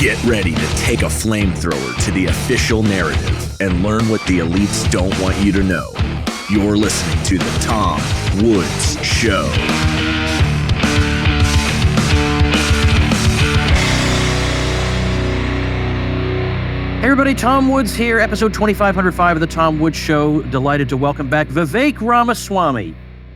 Get ready to take a flamethrower to the official narrative and learn what the elites don't want you to know. You're listening to The Tom Woods Show. Hey everybody, Tom Woods here, episode 2505 of The Tom Woods Show. Delighted to welcome back Vivek Ramaswamy,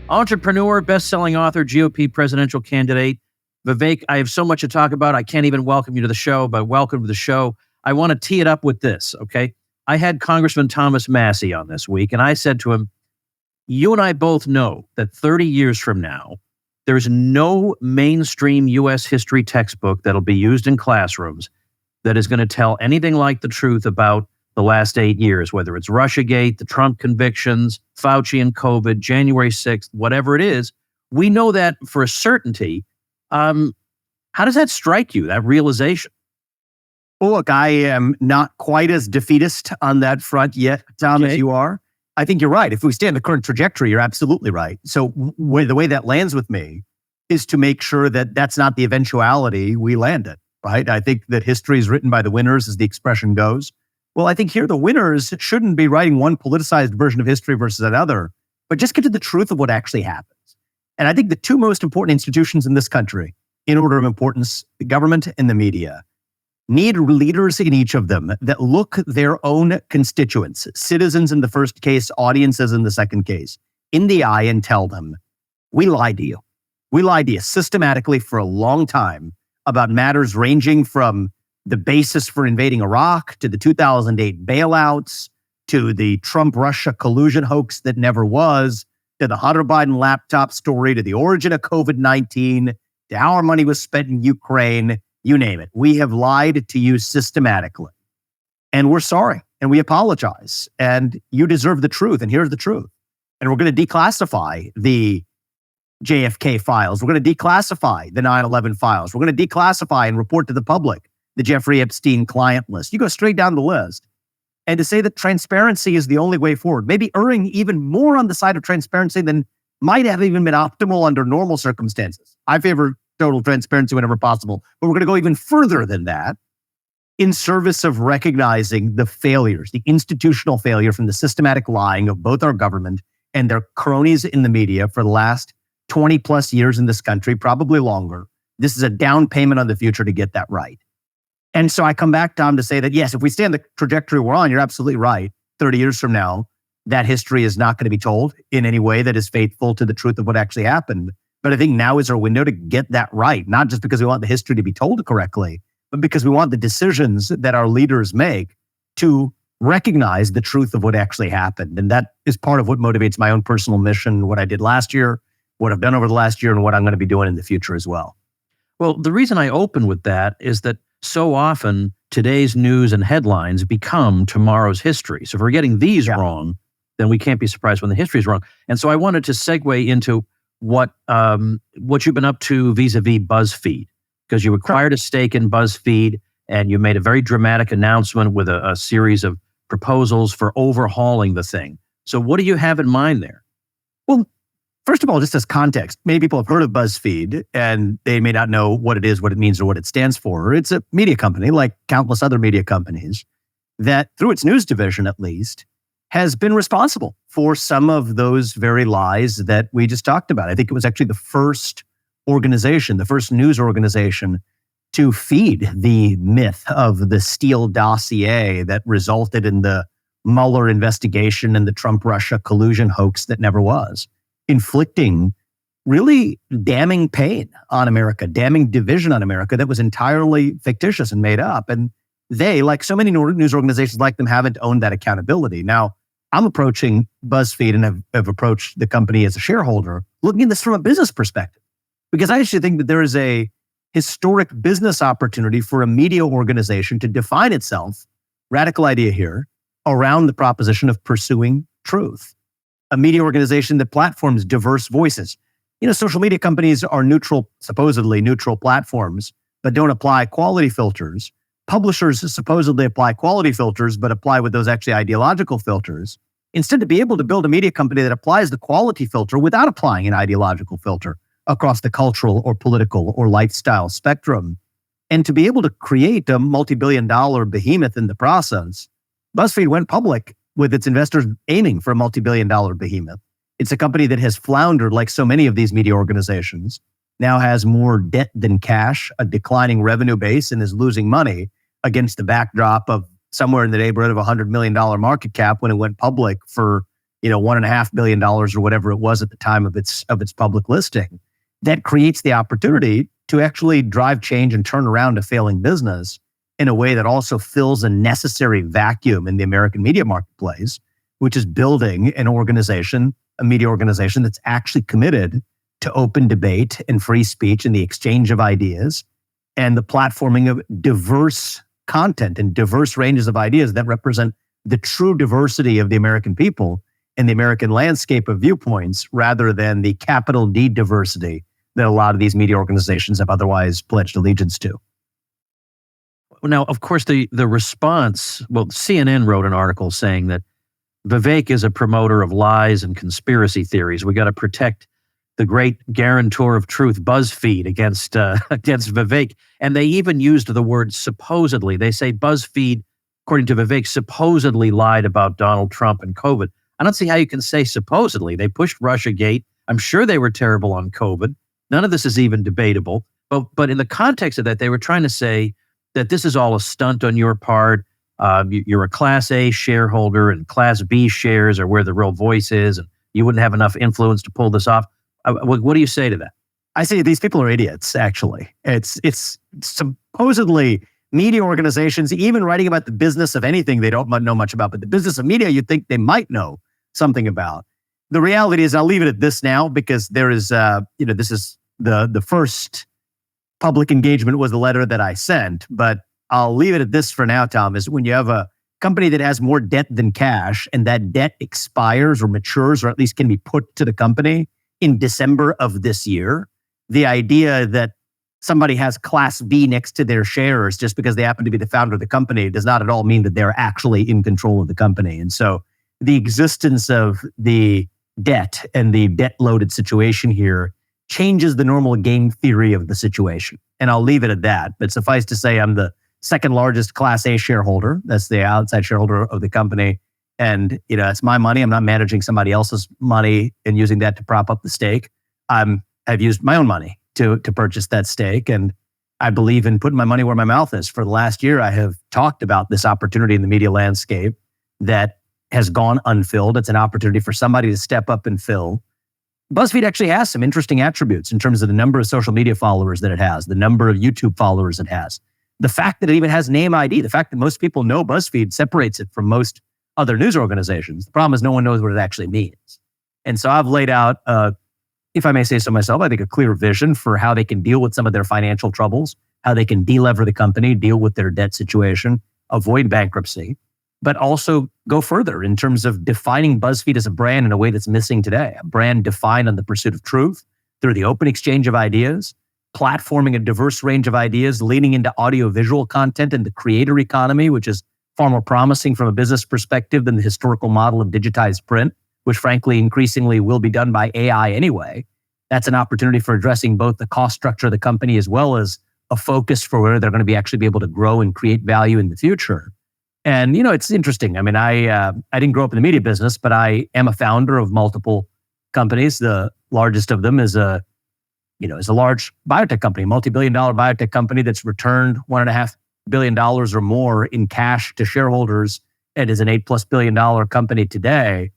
entrepreneur, best-selling author, GOP presidential candidate. Vivek, I have so much to talk about. I can't even welcome you to the show, but welcome to the show. I want to tee it up with this, okay? I had Congressman Thomas Massie on this week, and I said to him, you and I both know that 30 years from now, there's no mainstream U.S. history textbook that'll be used in classrooms that is going to tell anything like the truth about the last 8 years, whether it's Russiagate, the Trump convictions, Fauci and COVID, January 6th, whatever it is. We know that for a certainty. How does that strike you, that realization? Well, look, I am not quite as defeatist on that front yet, Tom, as you are. I think you're right. If we stay on the current trajectory, you're absolutely right. So the way that lands with me is to make sure that that's not the eventuality we land at, right? I think that history is written by the winners, as the expression goes. Well, I think here the winners shouldn't be writing one politicized version of history versus another, but just get to the truth of what actually happened. And I think the two most important institutions in this country, in order of importance, the government and the media, need leaders in each of them that look their own constituents, citizens in the first case, audiences in the second case, in the eye and tell them, we lied to you. We lied to you systematically for a long time about matters ranging from the basis for invading Iraq to the 2008 bailouts, to the Trump-Russia collusion hoax that never was, to the Hunter Biden laptop story, to the origin of COVID-19, to how our money was spent in Ukraine, you name it. We have lied to you systematically. And we're sorry, and we apologize. And you deserve the truth, and here's the truth. And we're going to declassify the JFK files. We're going to declassify the 9/11 files. We're going to declassify and report to the public the Jeffrey Epstein client list. You go straight down the list. And to say that transparency is the only way forward, maybe erring even more on the side of transparency than might have even been optimal under normal circumstances. I favor total transparency whenever possible, but we're going to go even further than that in service of recognizing the failures, the institutional failure from the systematic lying of both our government and their cronies in the media for the last 20 plus years in this country, probably longer. This is a down payment on the future to get that right. And so I come back, Tom, to say that, yes, if we stay on the trajectory we're on, you're absolutely right. 30 years from now, that history is not going to be told in any way that is faithful to the truth of what actually happened. But I think now is our window to get that right, not just because we want the history to be told correctly, but because we want the decisions that our leaders make to recognize the truth of what actually happened. And that is part of what motivates my own personal mission, what I did last year, what I've done over the last year, and what I'm going to be doing in the future as well. Well, the reason I open with that is that so often today's news and headlines become tomorrow's history. So if we're getting these wrong, then we can't be surprised when the history is wrong. And so I wanted to segue into what you've been up to vis-a-vis BuzzFeed, because you acquired a stake in BuzzFeed and you made a very dramatic announcement with a series of proposals for overhauling the thing. So what do you have in mind there? Well, first of all, just as context, many people have heard of BuzzFeed and they may not know what it is, what it means, or what it stands for. It's a media company like countless other media companies that, through its news division at least, has been responsible for some of those very lies that we just talked about. I think it was actually the first organization, the first news organization to feed the myth of the Steele dossier that resulted in the Mueller investigation and the Trump-Russia collusion hoax that never was, inflicting really damning pain on America, damning division on America that was entirely fictitious and made up. And they, like so many news organizations like them, haven't owned that accountability. Now, I'm approaching BuzzFeed and have approached the company as a shareholder, looking at this from a business perspective, because I actually think that there is a historic business opportunity for a media organization to define itself, radical idea here, around the proposition of pursuing truth. A media organization that platforms diverse voices. You know, social media companies are neutral, supposedly neutral platforms, but don't apply quality filters. Publishers supposedly apply quality filters, but apply with those actually ideological filters. Instead, to be able to build a media company that applies the quality filter without applying an ideological filter across the cultural or political or lifestyle spectrum And to be able to create a multi-billion-dollar behemoth in the process, BuzzFeed went public with its investors aiming for a multi-billion-dollar behemoth. It's a company that has floundered like so many of these media organizations, now has more debt than cash, a declining revenue base, and is losing money against the backdrop of somewhere in the neighborhood of $100 million market cap when it went public for $1.5 billion or whatever it was at the time of its public listing. That creates the opportunity to actually drive change and turn around a failing business in a way that also fills a necessary vacuum in the American media marketplace, which is building an organization, a media organization that's actually committed to open debate and free speech and the exchange of ideas and the platforming of diverse content and diverse ranges of ideas that represent the true diversity of the American people and the American landscape of viewpoints rather than the capital D diversity that a lot of these media organizations have otherwise pledged allegiance to. Now, of course, the response, CNN wrote an article saying that Vivek is a promoter of lies and conspiracy theories. We got to protect the great guarantor of truth, BuzzFeed, against Vivek. And they even used the word supposedly. They say BuzzFeed, according to Vivek, supposedly lied about Donald Trump and COVID. I don't see how you can say supposedly. They pushed Russiagate. I'm sure they were terrible on COVID. None of this is even debatable. But in the context of that, they were trying to say that this is all a stunt on your part. You're a Class A shareholder and Class B shares are where the real voice is, and you wouldn't have enough influence to pull this off. What do you say to that? I say these people are idiots, actually. It's supposedly media organizations, even writing about the business of anything they don't know much about, but the business of media, you'd think they might know something about. The reality is, I'll leave it at this now because there is, this is the first public engagement was the letter that I sent, but I'll leave it at this for now, Tom, is when you have a company that has more debt than cash and that debt expires or matures or at least can be put to the company in December of this year, the idea that somebody has Class B next to their shares just because they happen to be the founder of the company does not at all mean that they're actually in control of the company. And so the existence of the debt and the debt-loaded situation here changes the normal game theory of the situation. And I'll leave it at that. But suffice to say, I'm the second largest Class A shareholder. That's the outside shareholder of the company. And it's my money. I'm not managing somebody else's money and using that to prop up the stake. I've used my own money to purchase that stake. And I believe in putting my money where my mouth is. For the last year, I have talked about this opportunity in the media landscape that has gone unfilled. It's an opportunity for somebody to step up and fill. BuzzFeed actually has some interesting attributes in terms of the number of social media followers that it has, the number of YouTube followers it has, the fact that it even has name ID, the fact that most people know BuzzFeed separates it from most other news organizations. The problem is no one knows what it actually means. And so I've laid out, if I may say so myself, I think a clear vision for how they can deal with some of their financial troubles, how they can delever the company, deal with their debt situation, avoid bankruptcy, but also go further in terms of defining BuzzFeed as a brand in a way that's missing today. A brand defined on the pursuit of truth through the open exchange of ideas, platforming a diverse range of ideas, leaning into audiovisual content and the creator economy, which is far more promising from a business perspective than the historical model of digitized print, which frankly increasingly will be done by AI anyway. That's an opportunity for addressing both the cost structure of the company as well as a focus for where they're going to be actually be able to grow and create value in the future. And, it's interesting. I mean, I didn't grow up in the media business, but I am a founder of multiple companies. The largest of them is a large biotech company, multi-billion-dollar biotech company that's returned $1.5 billion or more in cash to shareholders and is an $8+ billion company today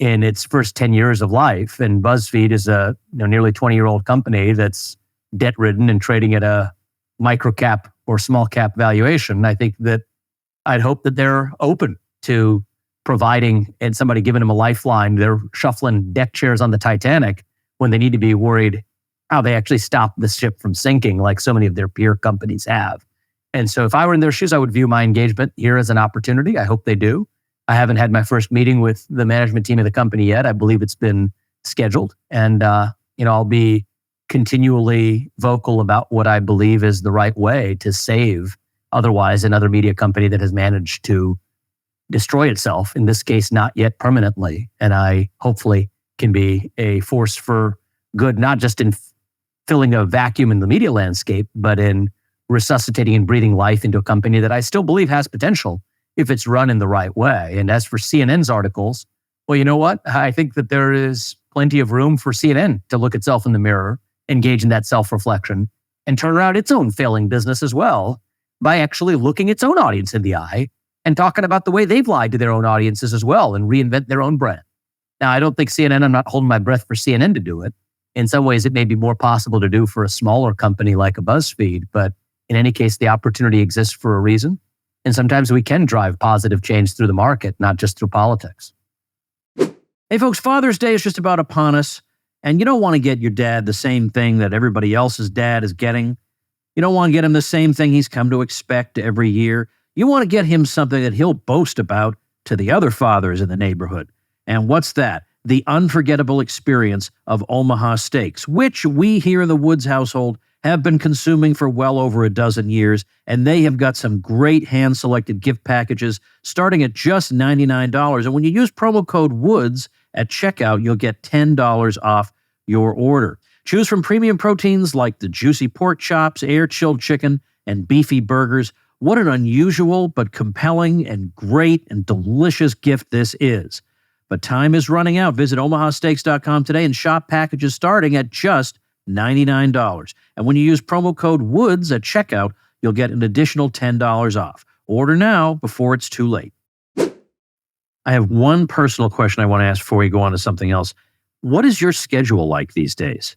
in its first 10 years of life. And BuzzFeed is a nearly 20-year-old company that's debt-ridden and trading at a micro-cap or small-cap valuation. I think that I'd hope that they're open to providing and somebody giving them a lifeline. They're shuffling deck chairs on the Titanic when they need to be worried how they actually stop the ship from sinking like so many of their peer companies have. And so if I were in their shoes, I would view my engagement here as an opportunity. I hope they do. I haven't had my first meeting with the management team of the company yet. I believe it's been scheduled. And, I'll be continually vocal about what I believe is the right way to save otherwise another media company that has managed to destroy itself, in this case, not yet permanently. And I hopefully can be a force for good, not just in filling a vacuum in the media landscape, but in resuscitating and breathing life into a company that I still believe has potential if it's run in the right way. And as for CNN's articles, well, you know what? I think that there is plenty of room for CNN to look itself in the mirror, engage in that self-reflection, and turn around its own failing business as well by actually looking its own audience in the eye and talking about the way they've lied to their own audiences as well and reinvent their own brand. Now, I don't think CNN, I'm not holding my breath for CNN to do it. In some ways, it may be more possible to do for a smaller company like a BuzzFeed, but in any case, the opportunity exists for a reason. And sometimes we can drive positive change through the market, not just through politics. Hey, folks, Father's Day is just about upon us, and you don't want to get your dad the same thing that everybody else's dad is getting. You don't want to get him the same thing he's come to expect every year. You want to get him something that he'll boast about to the other fathers in the neighborhood. And what's that? The unforgettable experience of Omaha steaks, which we here in the Woods household have been consuming for well over a dozen years, and they have got some great hand-selected gift packages starting at just $99. And when you use promo code WOODS at checkout, you'll get $10 off your order. Choose from premium proteins like the juicy pork chops, air-chilled chicken, and beefy burgers. What an unusual but compelling and great and delicious gift this is. But time is running out. Visit omahasteaks.com today and shop packages starting at just $99. And when you use promo code WOODS at checkout, you'll get an additional $10 off. Order now before it's too late. I have one personal question I want to ask before we go on to something else. What is your schedule like these days?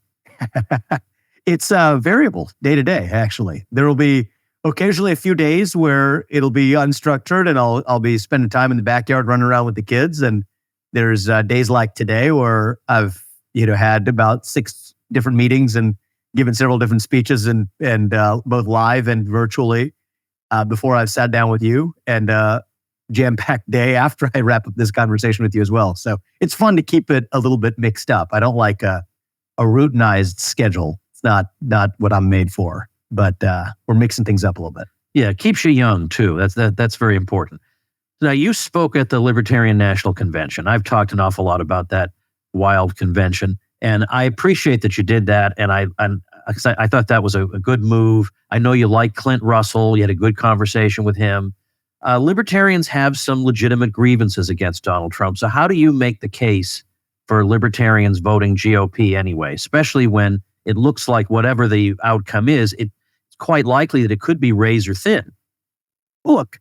It's variable day to day, actually. There will be occasionally a few days where it'll be unstructured and I'll be spending time in the backyard running around with the kids. And there's days like today where I've had about 6 different meetings and given several different speeches and both live and virtually before I've sat down with you, and jam-packed day after I wrap up this conversation with you as well. So it's fun to keep it a little bit mixed up. I don't like a routinized schedule. It's not what I'm made for, but we're mixing things up a little bit. Yeah, it keeps you young too. That's very important. Now, you spoke at the Libertarian National Convention. I've talked an awful lot about that wild convention, and I appreciate that you did that. And I thought that was a good move. I know you like Clint Russell. You had a good conversation with him. Libertarians have some legitimate grievances against Donald Trump. So how do you make the case for libertarians voting GOP anyway, especially when it looks like whatever the outcome is, it's quite likely that it could be razor thin? Well, look,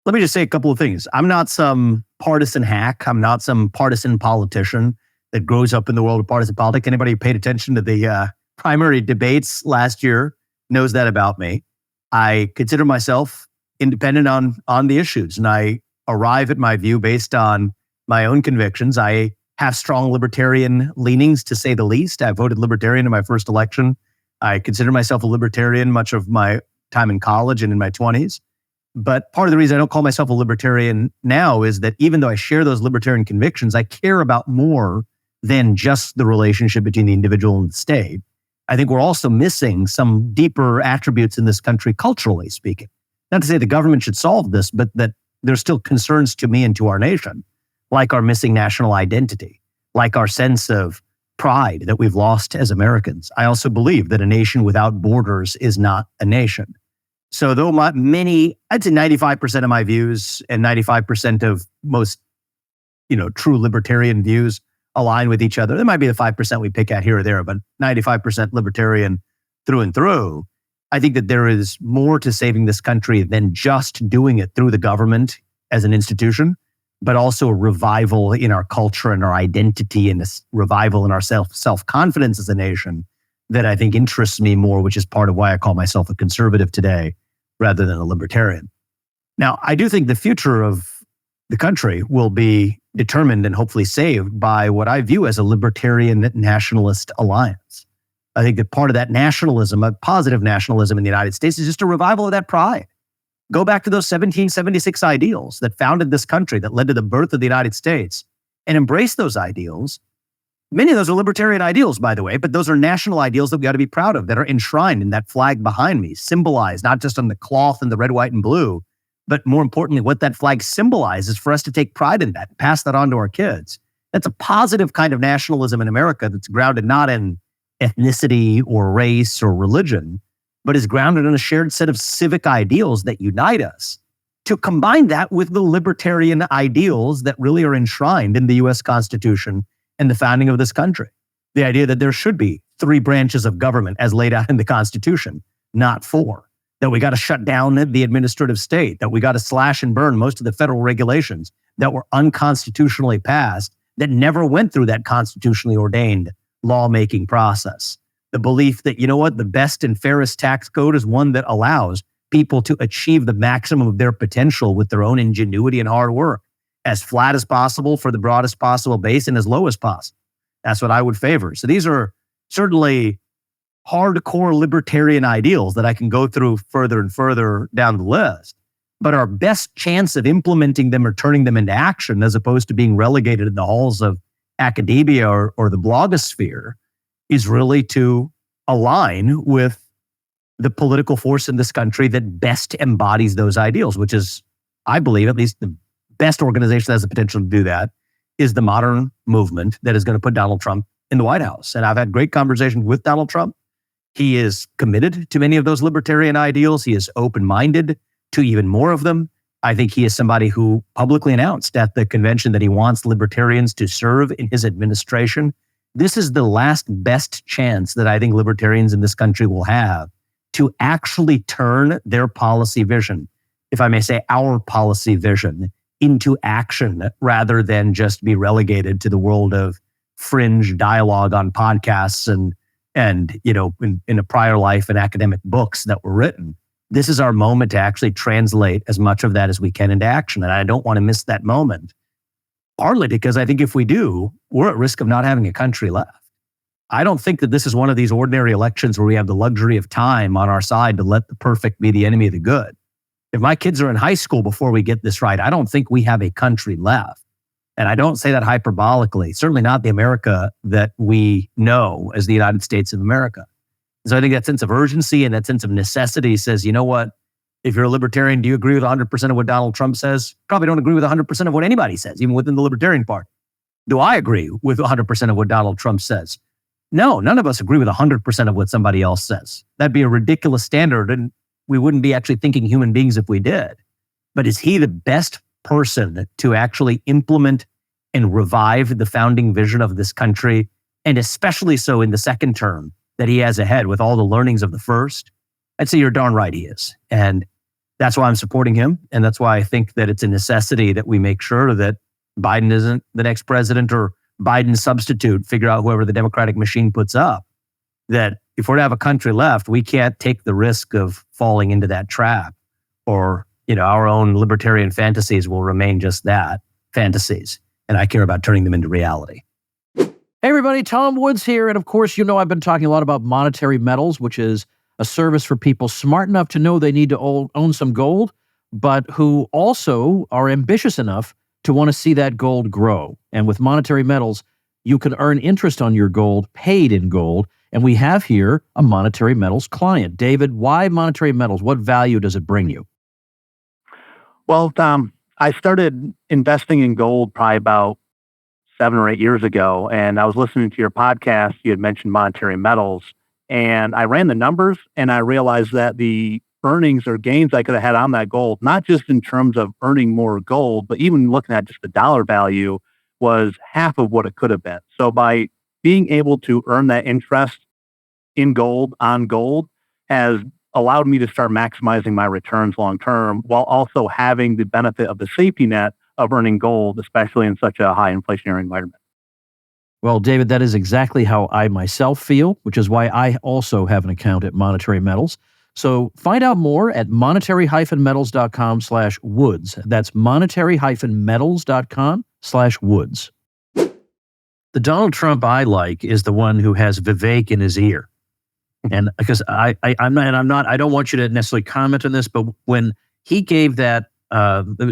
let me just say a couple of things. I'm not some partisan hack. I'm not some partisan politician that grows up in the world of partisan politics. Anybody who paid attention to the primary debates last year knows that about me. I consider myself independent on the issues, and I arrive at my view based on my own convictions. I have strong libertarian leanings, to say the least. I voted libertarian in my first election. I consider myself a libertarian much of my time in college and in my 20s. But part of the reason I don't call myself a libertarian now is that even though I share those libertarian convictions, I care about more than just the relationship between the individual and the state. I think we're also missing some deeper attributes in this country, culturally speaking. Not to say the government should solve this, but that there's still concerns to me and to our nation, like our missing national identity, like our sense of pride that we've lost as Americans. I also believe that a nation without borders is not a nation. So though I'd say 95% of my views and 95% of most, true libertarian views align with each other. There might be the 5% we pick at here or there, but 95% libertarian through and through. I think that there is more to saving this country than just doing it through the government as an institution, but also a revival in our culture and our identity, and a revival in our self-confidence as a nation that I think interests me more, which is part of why I call myself a conservative today rather than a libertarian. Now, I do think the future of the country will be determined and hopefully saved by what I view as a libertarian nationalist alliance. I think that part of that nationalism, a positive nationalism in the United States, is just a revival of that pride. Go back to those 1776 ideals that founded this country, that led to the birth of the United States, and embrace those ideals. Many of those are libertarian ideals, by the way, but those are national ideals that we ought to be proud of, that are enshrined in that flag behind me, symbolized not just on the cloth and the red, white, and blue, but more importantly, what that flag symbolizes for us to take pride in that, pass that on to our kids. That's a positive kind of nationalism in America that's grounded not in ethnicity or race or religion, but is grounded in a shared set of civic ideals that unite us, to combine that with the libertarian ideals that really are enshrined in the US Constitution and the founding of this country. The idea that there should be 3 branches of government as laid out in the Constitution, not 4. That we got to shut down the administrative state, that we got to slash and burn most of the federal regulations that were unconstitutionally passed, that never went through that constitutionally ordained lawmaking process. The belief that, you know what, the best and fairest tax code is one that allows people to achieve the maximum of their potential with their own ingenuity and hard work, as flat as possible for the broadest possible base and as low as possible. That's what I would favor. So these are certainly hardcore libertarian ideals that I can go through further and further down the list. But our best chance of implementing them or turning them into action, as opposed to being relegated in the halls of academia or the blogosphere, is really to align with the political force in this country that best embodies those ideals, which is, I believe, at least the best organization that has the potential to do that, is the modern movement that is going to put Donald Trump in the White House. And I've had great conversations with Donald Trump. He is committed to many of those libertarian ideals. He is open-minded to even more of them. I think he is somebody who publicly announced at the convention that he wants libertarians to serve in his administration. This is the last best chance that I think libertarians in this country will have to actually turn their policy vision, if I may say our policy vision, into action rather than just be relegated to the world of fringe dialogue on podcasts and in a prior life and academic books that were written. This is our moment to actually translate as much of that as we can into action. And I don't want to miss that moment, partly because I think if we do, we're at risk of not having a country left. I don't think that this is one of these ordinary elections where we have the luxury of time on our side to let the perfect be the enemy of the good. If my kids are in high school before we get this right, I don't think we have a country left. And I don't say that hyperbolically, certainly not the America that we know as the United States of America. So I think that sense of urgency and that sense of necessity says, you know what, if you're a libertarian, do you agree with 100% of what Donald Trump says? Probably don't agree with 100% of what anybody says, even within the Libertarian Party. Do I agree with 100% of what Donald Trump says? No, none of us agree with 100% of what somebody else says. That'd be a ridiculous standard, and we wouldn't be actually thinking human beings if we did. But is he the best person to actually implement and revive the founding vision of this country, and especially so in the second term that he has ahead with all the learnings of the first? I'd say you're darn right he is. And that's why I'm supporting him. And that's why I think that it's a necessity that we make sure that Biden isn't the next president or Biden's substitute, figure out whoever the Democratic machine puts up. That if we're to have a country left, we can't take the risk of falling into that trap, or, our own libertarian fantasies will remain just that, fantasies. And I care about turning them into reality. Hey everybody, Tom Woods here. And of course, I've been talking a lot about monetary metals, which is a service for people smart enough to know they need to own some gold, but who also are ambitious enough to want to see that gold grow. And with monetary metals, you can earn interest on your gold paid in gold. And we have here a monetary metals client. David, why monetary metals? What value does it bring you? Well, Tom, I started investing in gold probably about 7 or 8 years ago, and I was listening to your podcast. You had mentioned monetary metals, and I ran the numbers, and I realized that the earnings or gains I could have had on that gold, not just in terms of earning more gold, but even looking at just the dollar value, was half of what it could have been. So by being able to earn that interest in gold on gold has allowed me to start maximizing my returns long term, while also having the benefit of the safety net of earning gold, especially in such a high inflationary environment. Well, David, that is exactly how I myself feel, which is why I also have an account at Monetary Metals. So find out more at monetary-metals.com/woods. That's monetary-metals.com/woods. The Donald Trump I like is the one who has Vivek in his ear. And because I don't want you to necessarily comment on this, but when he gave that,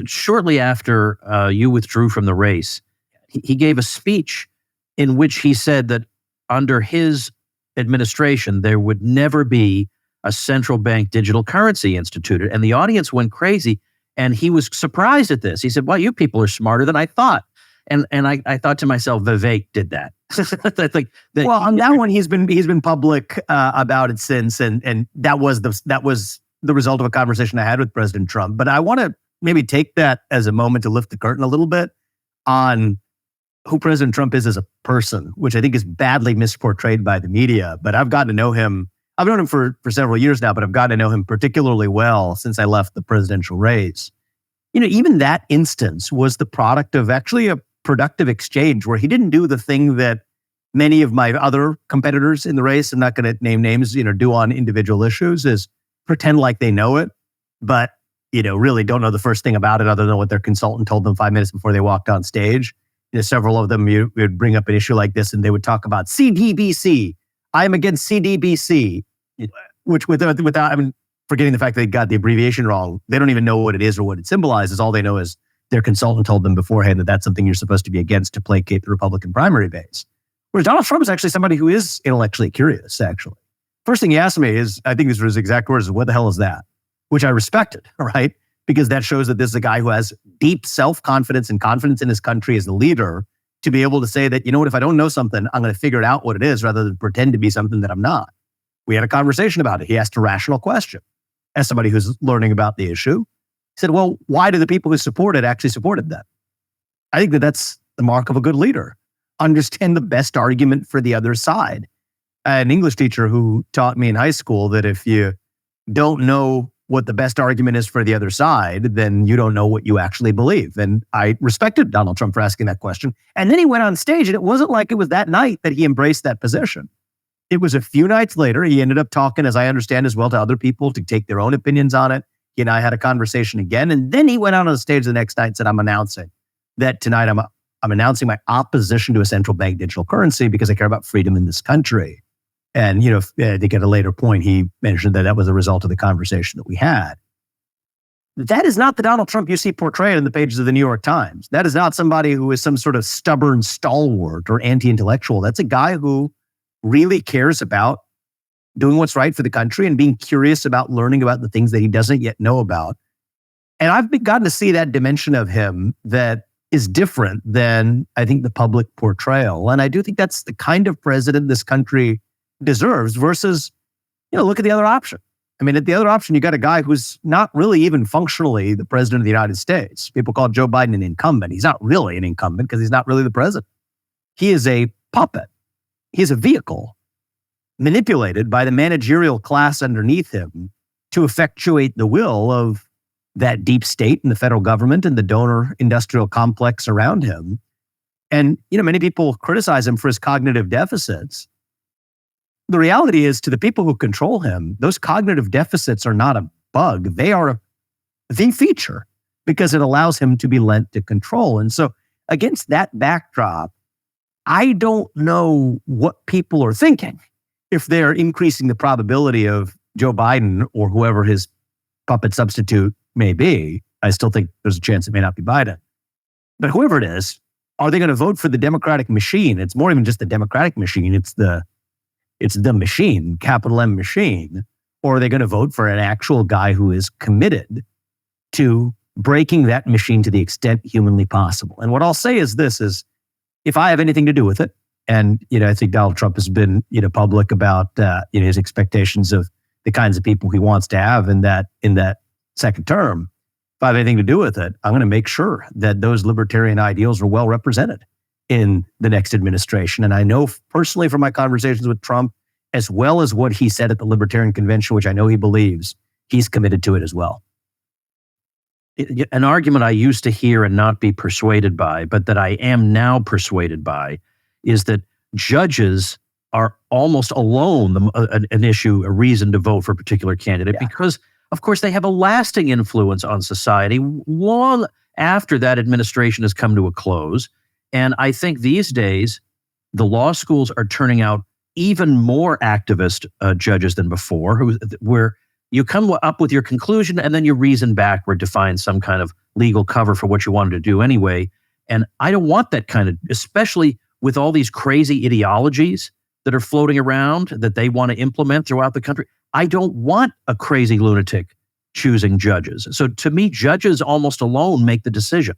shortly after you withdrew from the race, he gave a speech in which he said that under his administration, there would never be a central bank digital currency instituted. And the audience went crazy. And he was surprised at this. He said, well, you people are smarter than I thought. And I thought to myself, Vivek did that. I think that well, on that one, he's been public about it since, and that was the result of a conversation I had with President Trump. But I want to maybe take that as a moment to lift the curtain a little bit on who President Trump is as a person, which I think is badly misportrayed by the media. But I've gotten to know him. I've known him for several years now, but I've gotten to know him particularly well since I left the presidential race. Even that instance was the product of actually a productive exchange where he didn't do the thing that many of my other competitors in the race, I'm not going to name names, do on individual issues, is pretend like they know it, but, really don't know the first thing about it other than what their consultant told them 5 minutes before they walked on stage. Several of them, you would bring up an issue like this and they would talk about CDBC. I'm against CDBC, which without forgetting the fact that they got the abbreviation wrong, they don't even know what it is or what it symbolizes. All they know is their consultant told them beforehand that that's something you're supposed to be against to placate the Republican primary base. Whereas Donald Trump is actually somebody who is intellectually curious, actually. First thing he asked me is, I think these were his exact words, what the hell is that? Which I respected, right? Because that shows that this is a guy who has deep self-confidence and confidence in his country as a leader to be able to say that, if I don't know something, I'm going to figure it out what it is rather than pretend to be something that I'm not. We had a conversation about it. He asked a rational question. As somebody who's learning about the issue, he said, well, why do the people who support it actually supported that? I think that that's the mark of a good leader. Understand the best argument for the other side. I had an English teacher who taught me in high school that if you don't know what the best argument is for the other side, then you don't know what you actually believe. And I respected Donald Trump for asking that question. And then he went on stage, and it wasn't like it was that night that he embraced that position. It was a few nights later. He ended up talking, as I understand as well, to other people to take their own opinions on it. He and I had a conversation again. And then he went out on the stage the next night and said, I'm announcing that tonight I'm announcing my opposition to a central bank digital currency because I care about freedom in this country. And, I think at a later point, he mentioned that was a result of the conversation that we had. That is not the Donald Trump you see portrayed in the pages of the New York Times. That is not somebody who is some sort of stubborn stalwart or anti-intellectual. That's a guy who really cares about doing what's right for the country and being curious about learning about the things that he doesn't yet know about. And I've gotten to see that dimension of him that is different than I think the public portrayal. And I do think that's the kind of president this country deserves versus, look at the other option. At the other option, you got a guy who's not really even functionally the president of the United States. People call Joe Biden an incumbent. He's not really an incumbent because he's not really the president. He is a puppet. He's a vehicle manipulated by the managerial class underneath him to effectuate the will of that deep state and the federal government and the donor industrial complex around him. And, many people criticize him for his cognitive deficits. The reality is, to the people who control him, those cognitive deficits are not a bug. They are the feature because it allows him to be lent to control. And so against that backdrop, I don't know what people are thinking if they're increasing the probability of Joe Biden or whoever his puppet substitute may be. I still think there's a chance it may not be Biden. But whoever it is, are they going to vote for the Democratic machine? It's more even just the Democratic machine. It's the machine, capital M machine. Or are they going to vote for an actual guy who is committed to breaking that machine to the extent humanly possible? And what I'll say is this is, if I have anything to do with it, and I think Donald Trump has been public about his expectations of the kinds of people he wants to have in that second term. If I have anything to do with it, I'm going to make sure that those libertarian ideals are well represented in the next administration. And I know personally from my conversations with Trump, as well as what he said at the Libertarian Convention, which I know he believes, he's committed to it as well. An argument I used to hear and not be persuaded by, but that I am now persuaded by, is that judges are almost alone an issue, a reason to vote for a particular candidate, because, of course, they have a lasting influence on society long after that administration has come to a close. And I think these days, the law schools are turning out even more activist judges than before, where you come up with your conclusion and then you reason backward to find some kind of legal cover for what you wanted to do anyway. And I don't want that kind of, especially with all these crazy ideologies that are floating around that they want to implement throughout the country. I don't want a crazy lunatic choosing judges. So to me, judges almost alone make the decision.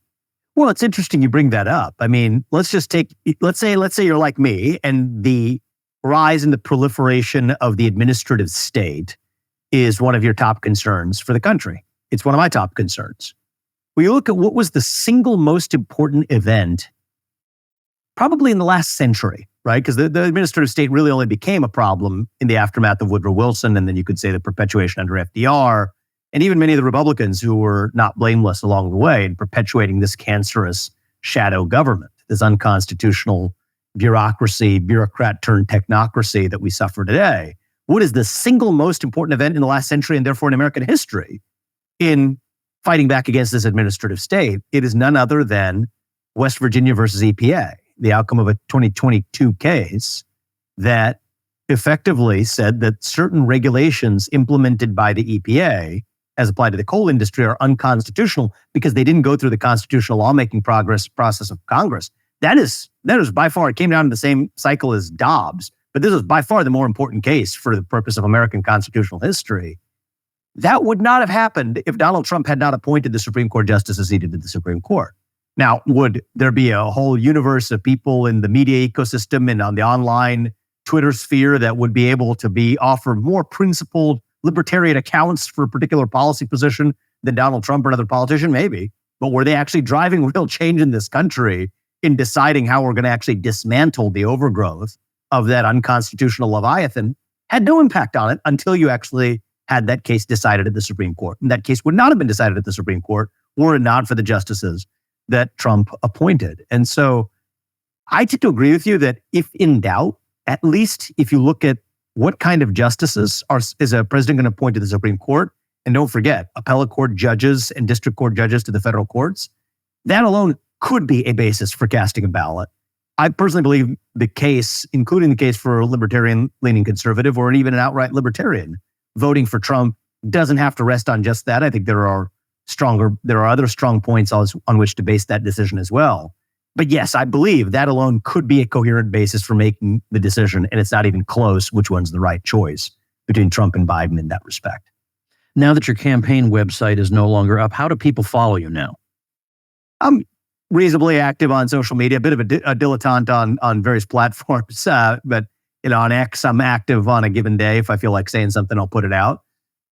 Well, it's interesting you bring that up. I mean, let's say you're like me, and the rise in the proliferation of the administrative state is one of your top concerns for the country. It's one of my top concerns. When you look at what was the single most important event, probably in the last century, right? Because the administrative state really only became a problem in the aftermath of Woodrow Wilson, and then you could say the perpetuation under FDR, and even many of the Republicans who were not blameless along the way in perpetuating this cancerous shadow government, this unconstitutional bureaucracy, bureaucrat turned technocracy that we suffer today. What is the single most important event in the last century and therefore in American history in fighting back against this administrative state? It is none other than West Virginia versus EPA, the outcome of a 2022 case that effectively said that certain regulations implemented by the EPA as applied to the coal industry are unconstitutional because they didn't go through the constitutional lawmaking process of Congress. That is by far, it came down to the same cycle as Dobbs, but this was by far the more important case for the purpose of American constitutional history. That would not have happened if Donald Trump had not appointed the Supreme Court justices he did to the Supreme Court. Now, would there be a whole universe of people in the media ecosystem and on the online Twitter sphere that would be able to offer more principled libertarian accounts for a particular policy position than Donald Trump or another politician? Maybe. But were they actually driving real change in this country in deciding how we're going to actually dismantle the overgrowth of that unconstitutional Leviathan? Had no impact on it until you actually had that case decided at the Supreme Court. And that case would not have been decided at the Supreme Court were it not for the justices that Trump appointed. And so I tend to agree with you that if in doubt, at least if you look at what kind of justices is a president going to appoint to the Supreme Court, and don't forget, appellate court judges and district court judges to the federal courts, that alone could be a basis for casting a ballot. I personally believe the case, including the case for a libertarian-leaning conservative or even an outright libertarian, voting for Trump doesn't have to rest on just that. I think there are other strong points on which to base that decision as well. But yes, I believe that alone could be a coherent basis for making the decision, and it's not even close which one's the right choice between Trump and Biden in that respect. Now that your campaign website is no longer up, how do people follow you now? I'm reasonably active on social media, a bit of a dilettante on various platforms, but on X, I'm active on a given day. If I feel like saying something, I'll put it out.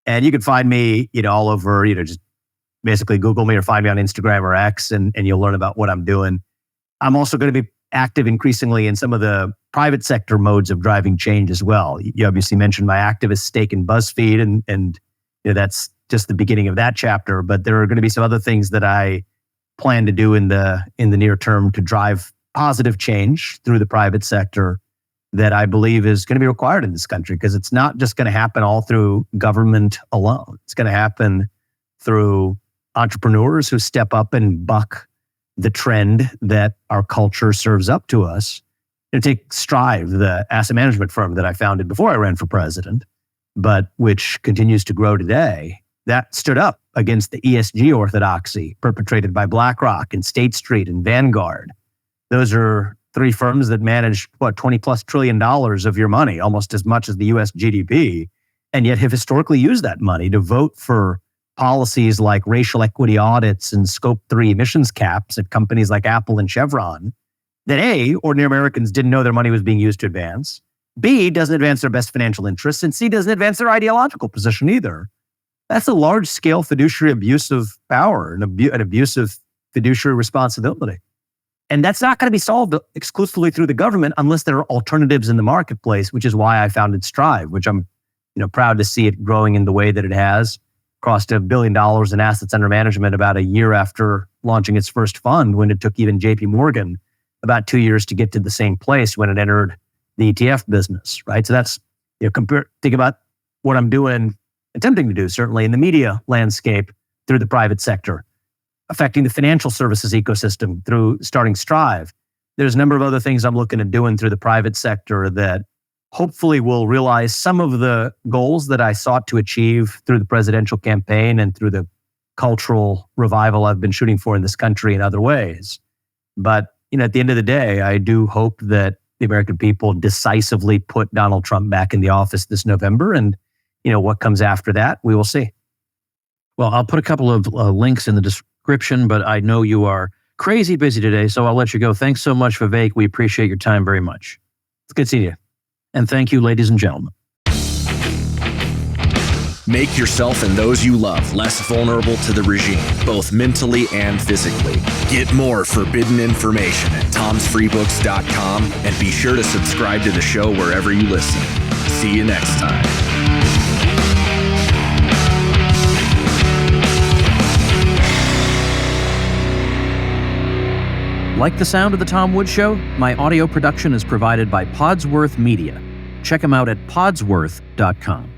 And you can find me, all over, just basically Google me or find me on Instagram or X, and you'll learn about what I'm doing. I'm also going to be active increasingly in some of the private sector modes of driving change as well. You obviously mentioned my activist stake in BuzzFeed, and that's just the beginning of that chapter. But there are going to be some other things that I plan to do in the near term to drive positive change through the private sector that I believe is going to be required in this country, because it's not just going to happen all through government alone. It's going to happen through entrepreneurs who step up and buck the trend that our culture serves up to us. Take Strive, the asset management firm that I founded before I ran for president, but which continues to grow today. That stood up against the ESG orthodoxy perpetrated by BlackRock and State Street and Vanguard. Those are three firms that manage, $20+ trillion of your money, almost as much as the US GDP, and yet have historically used that money to vote for policies like racial equity audits and Scope 3 emissions caps at companies like Apple and Chevron that A, ordinary Americans didn't know their money was being used to advance, B, doesn't advance their best financial interests, and C, doesn't advance their ideological position either. That's a large-scale fiduciary abuse of power and an abuse of fiduciary responsibility. And that's not going to be solved exclusively through the government unless there are alternatives in the marketplace, which is why I founded Strive, which I'm proud to see it growing in the way that it has. Crossed $1 billion in assets under management about a year after launching its first fund, when it took even JP Morgan about 2 years to get to the same place when it entered the ETF business, right? So that's, think about what I'm doing, attempting to do, certainly in the media landscape through the private sector, affecting the financial services ecosystem through starting Strive. There's a number of other things I'm looking at doing through the private sector that hopefully will realize some of the goals that I sought to achieve through the presidential campaign and through the cultural revival I've been shooting for in this country in other ways. But, at the end of the day, I do hope that the American people decisively put Donald Trump back in the office this November. And, what comes after that, we will see. Well, I'll put a couple of links in the description, but I know you are crazy busy today, so I'll let you go. Thanks so much, Vivek. We appreciate your time very much. It's good seeing you. And thank you, ladies and gentlemen. Make yourself and those you love less vulnerable to the regime, both mentally and physically. Get more forbidden information at tomsfreebooks.com and be sure to subscribe to the show wherever you listen. See you next time. Like the sound of The Tom Woods Show? My audio production is provided by Podsworth Media. Check them out at podsworth.com.